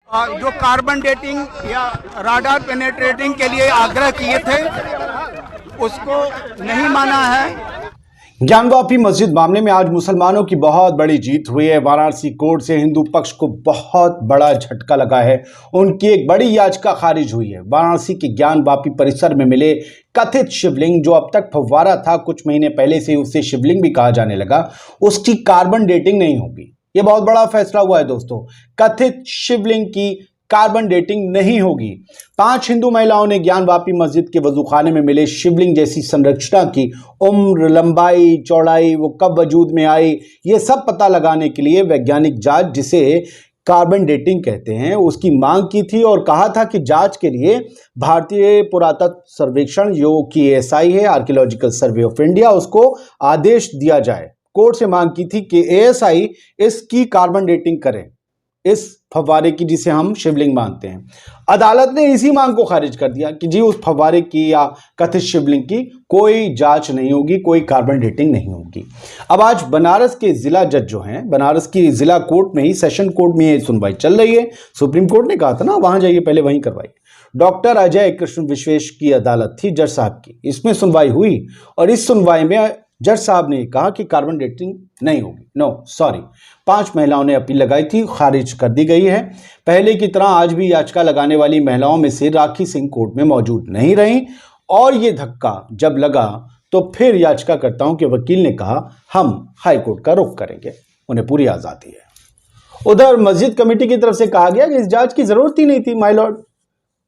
जो carbon dating या radar penetrating के लिए आग्रह किए थे उसको नहीं माना है। ज्ञानवापी मस्जिद मामले में आज मुसलमानों की बहुत बड़ी जीत हुई है। वाराणसी कोर्ट से हिंदू पक्ष को बहुत बड़ा झटका लगा है। उनकी एक बड़ी याचिका खारिज हुई है। वाराणसी के ज्ञानवापी परिसर में मिले कथित शिवलिंग, जो अब तक फव्वारा था, कुछ महीने पहले से उसे शिवलिंग भी कहा जाने लगा, उसकी कार्बन डेटिंग नहीं होगी। यह बहुत बड़ा फैसला हुआ है दोस्तों। कथित शिवलिंग की कार्बन डेटिंग नहीं होगी। 5 हिंदू महिलाओं ने ज्ञानवापी मस्जिद के वजूखाने में मिले शिवलिंग जैसी संरचना की उम्र, लंबाई, चौड़ाई, वो कब वजूद में आई, ये सब पता लगाने के लिए वैज्ञानिक जांच, जिसे कार्बन डेटिंग कहते हैं, उसकी मांग की थी और कहा था कि जांच के लिए भारतीय पुरातत्व सर्वेक्षण, जो कि ASI है, आर्कियोलॉजिकल सर्वे ऑफ इंडिया, उसको आदेश दिया जाए। कोर्ट से मांग की थी कि ASI इसकी कार्बन डेटिंग करे, इस फव्वारे की, जिसे हम शिवलिंग मानते हैं। अदालत ने इसी मांग को खारिज कर दिया कि जी उस फव्वारे की या कथित शिवलिंग की कोई जांच नहीं होगी, कोई कार्बन डेटिंग नहीं होगी। अब आज बनारस के जिला जज जो हैं, बनारस की जिला कोर्ट में ही, सेशन कोर्ट में ये सुनवाई चल रही है। सुप्रीम कोर्ट ने कहा था ना वहां जाइए, पहले वहीं करवाइए। डॉक्टर अजय कृष्ण विश्वेश की अदालत थी, जज साहब की। इसमें सुनवाई हुई और इस सुनवाई में जज साहब ने कहा कि कार्बन डेटिंग नहीं होगी। नो सॉरी, 5 महिलाओं ने अपील लगाई थी, खारिज कर दी गई है। पहले की तरह आज भी याचिका लगाने वाली महिलाओं में से राखी सिंह कोर्ट में मौजूद नहीं रहीं और ये धक्का जब लगा तो फिर याचिकाकर्ताओं के वकील ने कहा हम हाई कोर्ट का रुख करेंगे, उन्हें पूरी आज़ादी है। उधर मस्जिद कमेटी की तरफ से कहा गया कि इस जांच की जरूरत ही नहीं थी। माय लॉर्ड,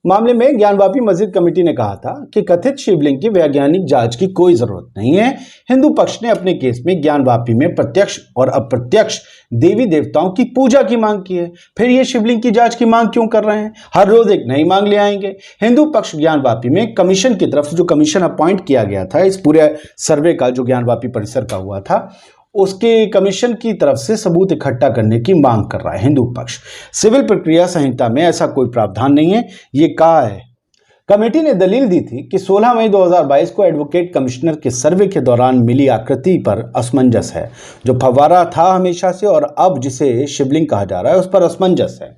मामले में ज्ञानवापी मस्जिद कमेटी ने कहा था कि कथित शिवलिंग की वैज्ञानिक जांच की कोई जरूरत नहीं है। हिंदू पक्ष ने अपने केस में ज्ञानवापी में प्रत्यक्ष और अप्रत्यक्ष देवी देवताओं की पूजा की मांग की है। फिर ये शिवलिंग की जांच की मांग क्यों कर रहे हैं? हर रोज एक नई मांग ले आएंगे। हिंदू पक्ष ज्ञानवापी में कमीशन की तरफ से जो कमीशन अपॉइंट किया गया था इस पूरे सर्वे का, जो ज्ञानवापी परिसर का हुआ था, उसके कमीशन की तरफ से सबूत इकट्ठा करने की मांग कर रहा है हिंदू पक्ष। सिविल प्रक्रिया संहिता में ऐसा कोई प्रावधान नहीं है, ये कहा है। कमेटी ने दलील दी थी कि 16 मई 2022 को एडवोकेट कमिश्नर के सर्वे के दौरान मिली आकृति पर असमंजस है। जो फव्वारा था हमेशा से और अब जिसे शिवलिंग कहा जा रहा है, उस पर असमंजस है।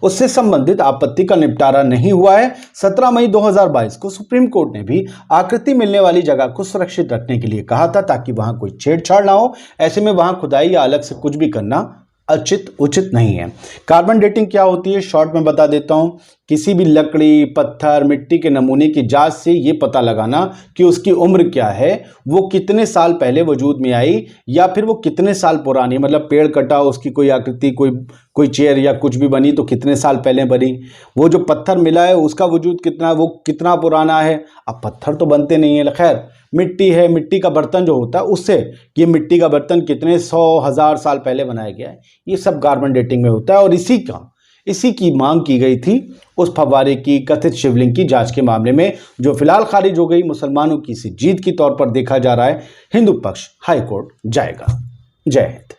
उससे संबंधित आपत्ति का निपटारा नहीं हुआ है। 17 मई 2022 को सुप्रीम कोर्ट ने भी आकृति मिलने वाली जगह को सुरक्षित रखने के लिए कहा था, ताकि वहां कोई छेड़छाड़ ना हो। ऐसे में वहां खुदाई या अलग से कुछ भी करना उचित नहीं है। कार्बन डेटिंग क्या होती है, शॉर्ट में बता देता हूं। किसी भी लकड़ी, पत्थर, मिट्टी के नमूने की जांच से ये पता लगाना कि उसकी उम्र क्या है, वो कितने साल पहले वजूद में आई या फिर वो कितने साल पुरानी, मतलब पेड़ कटा, उसकी कोई आकृति, कोई चेयर या कुछ भी बनी तो कितने साल पहले बनी। वो जो पत्थर मिला है उसका वजूद कितना, वो कितना पुराना है। अब पत्थर तो बनते नहीं है, खैर मिट्टी है, मिट्टी का बर्तन जो होता है उससे, ये मिट्टी का बर्तन कितने 100,000 साल पहले बनाया गया है, ये सब कार्बन डेटिंग में होता है। और इसी की मांग की गई थी उस फव्वारे की कथित शिवलिंग की जांच के मामले में, जो फिलहाल खारिज हो गई। मुसलमानों की इसी जीत के तौर पर देखा जा रहा है। हिंदू पक्ष हाई कोर्ट जाएगा। जय हिंद।